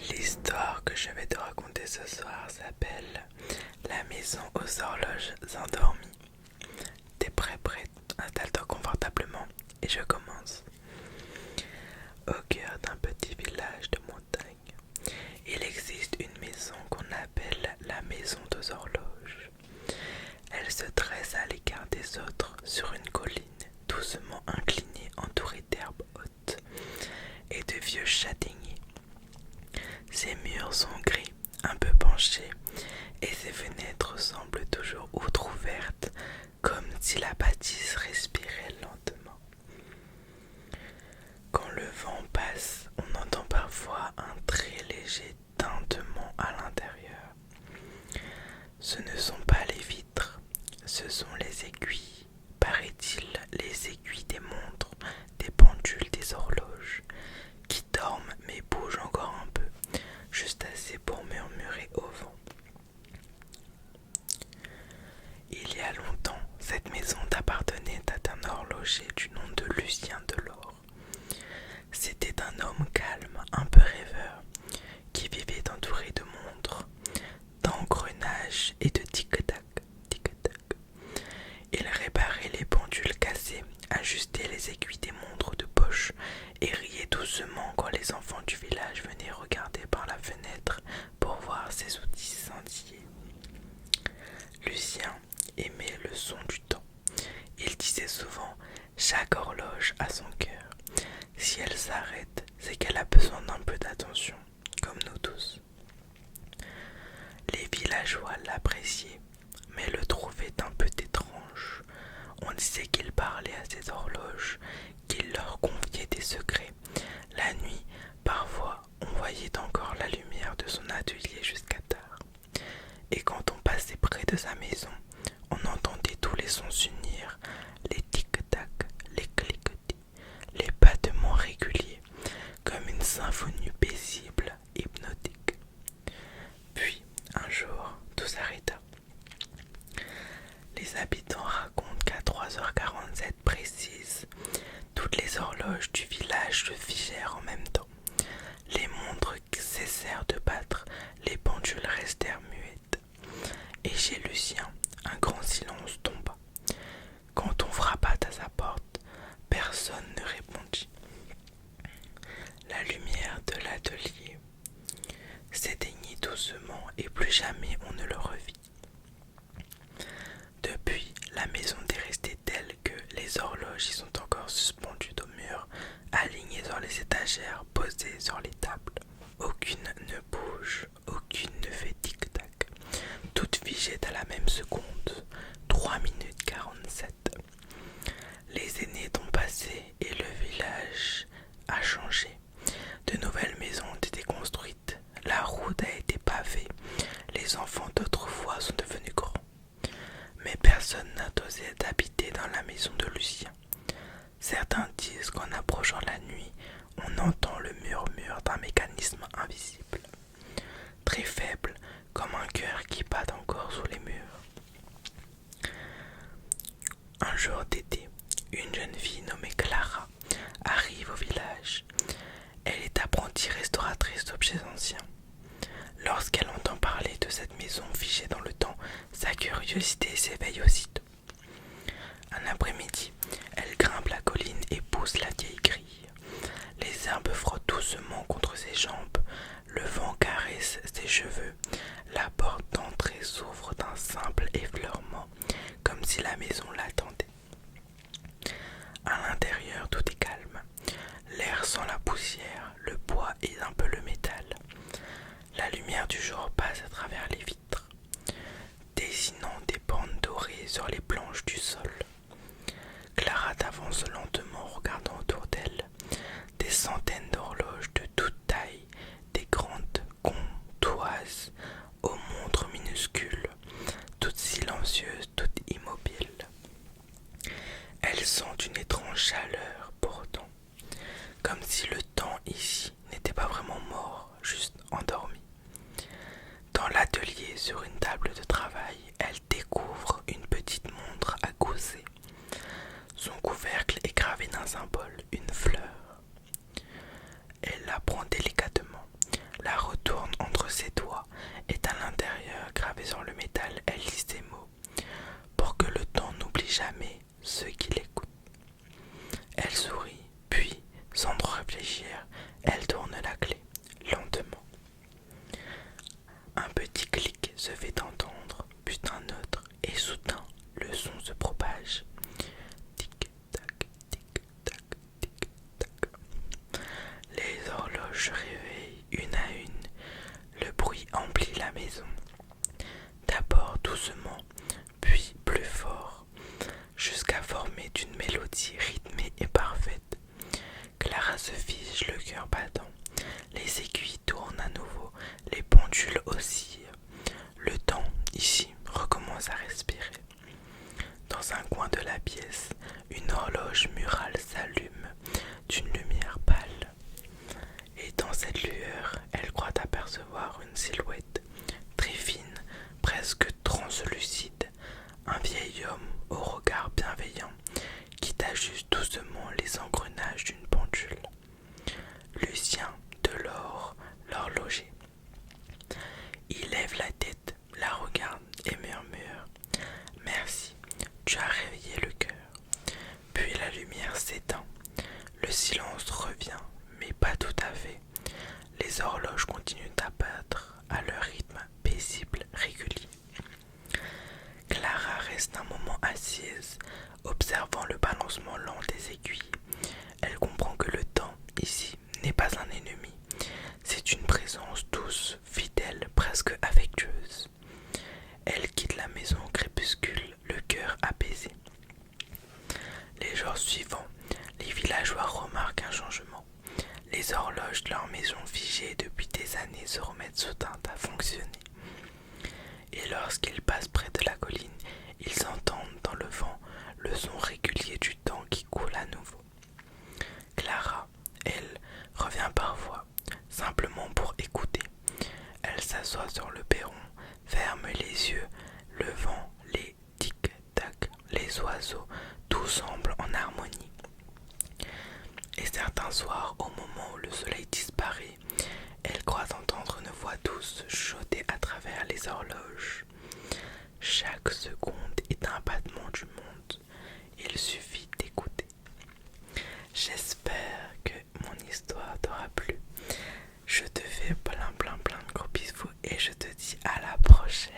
L'histoire que je vais te raconter ce soir s'appelle La maison aux horloges endormies. T'es prêt? Installe-toi confortablement et je commence. Au cœur d'un petit village de montagne, il existe une maison qu'on appelle la maison aux horloges. Elle se dresse à l'écart des autres sur une colline doucement inclinée entourée d'herbes hautes et de vieux châtaigniers. Ses murs sont gris, un peu penchés, et ses fenêtres semblent toujours ouvertes, comme si la bâtisse respirait lentement. Quand le vent passe, on entend parfois un très léger tintement à l'intérieur. Ce ne sont pas les vitres, ce sont les aiguilles, paraît-il, les aiguilles des montres, des pendules, des horloges, qui dorment mais bougent encore un peu, juste assez pour murmurer au vent. Il y a longtemps, cette maison appartenait à un horloger du nom de Lucien Delors. C'était un homme calme, un peu rêveur, qui vivait entouré de montres, d'engrenages et de tic-tac, tic-tac. Il réparait les pendules cassées, ajustait les aiguilles des montres de poche et riait doucement quand les enfants du village venaient regarder par la fenêtre pour voir ses outils scintiller. Lucien aimait le son du temps. Il disait souvent « Chaque horloge a son cœur. Si elle s'arrête, c'est qu'elle a besoin d'un peu d'attention, comme nous tous. » Les villageois l'appréciaient, mais le trouvaient un peu étrange. On disait qu'il parlait à ses horloges, qu'il leur confiait des secrets. La nuit, parfois, on voyait encore la lumière de son atelier jusqu'à tard. Et quand on passait près de sa maison, on entendait tous les sons s'unir, les tic-tac, les cliquetis, les battements réguliers, comme une symphonie paisible, hypnotique. Puis, un jour, tout s'arrêta. Les habitants racontent qu'à 3h47 précises, toutes les horloges du village se figèrent en même temps. Les montres cessèrent de battre, les pendules restèrent muettes. Et chez Lucien, un grand silence tomba. Quand on frappa à sa porte, personne ne répondit. La lumière de l'atelier s'éteignit doucement et plus jamais on ne le revit. Depuis, la maison est restée telle que les horloges y sont encore suspendues au mur, alignées sur les étagères, posées sur les tables. Aucune ne bouge, aucune ne fait tic-tac. Toutes figées à la même seconde, 3 minutes 47. Les aînés ont passé et le village a changé. De nouvelles maisons ont été construites, la route a été pavée, les enfants d'autrefois sont devenus grands. Mais personne n'a osé habiter dans la maison de Lucien. Certains disent qu'en approchant la nuit, on entend le murmure d'un mécanisme invisible, très faible, comme un cœur qui bat encore sous les murs. Un jour d'été, une jeune fille nommée Clara arrive au village. Elle est apprentie restauratrice d'objets anciens. Lorsqu'elle entend parler de cette maison figée dans le temps, sa curiosité s'éveille aussitôt. Un après-midi, elle grimpe la colline et pousse la vieille grille. Les herbes frottent doucement contre ses jambes, le vent caresse ses cheveux, la porte d'entrée s'ouvre d'un simple effleurement, comme si la maison l'attendait. À l'intérieur, tout est calme. L'air sent la poussière, le bois et un peu le métal. La lumière du jour passe à travers les vitres, dessinant des bandes dorées sur les planches du sol. Clara avance lentement, regardant autour d'elle. Des centaines d'horloges de toute taille, des grandes comptoises aux montres minuscules, toutes silencieuses, toutes immobiles. Elle sent une étrange chaleur pourtant, comme si le temps ici n'était pas vraiment mort, juste endormi. Dans l'atelier, sur une table de travail, elle découvre une petite montre à gousset. Son couvercle est gravé d'un symbole, une fleur. Elle la prend délicatement, la retourne mélodie rythmée et parfaite. Clara se fige, le cœur battant. Les aiguilles tournent à nouveau, les pendules oscillent. Le temps, ici, recommence à respirer. Dans un coin de la pièce, une horloge murale s'allume d'une lumière pâle. Et dans cette lueur, elle croit apercevoir une silhouette très fine, presque translucide, un vieil homme au regard bienveillant qui t'ajuste doucement les engrenages d'une pendule. Lucien Delors, l'horloger. Il lève la tête, la regarde et murmure: Merci, tu as réveillé le cœur. Puis la lumière s'éteint, le silence revient, mais pas tout à fait. Les horloges continuent à battre à leur rythme paisible, régulier. Clara reste un moment assise, observant le balancement lent des aiguilles. Elle comprend que le temps, ici, n'est pas un ennemi. C'est une présence douce, fidèle, presque affectueuse. Elle quitte la maison au crépuscule, le cœur apaisé. Les jours suivants, les villageois remarquent un changement. Les horloges de leur maison figées depuis des années se remettent soudain à fonctionner. Et lorsqu'ils passent près de la colline, ils entendent dans le vent le son régulier du temps qui coule à nouveau. Clara, elle, revient parfois, simplement pour écouter. Elle s'assoit sur le perron, ferme les yeux, le vent, les tic-tac, les oiseaux, tout semble en harmonie. Et certains soirs, au moment où le soleil disparaît, elle croit entendre une voix douce chuchoter à travers les horloges. Chaque seconde est un battement du monde. Il suffit d'écouter. J'espère que mon histoire t'aura plu. Je te fais plein de gros bisous et je te dis à la prochaine.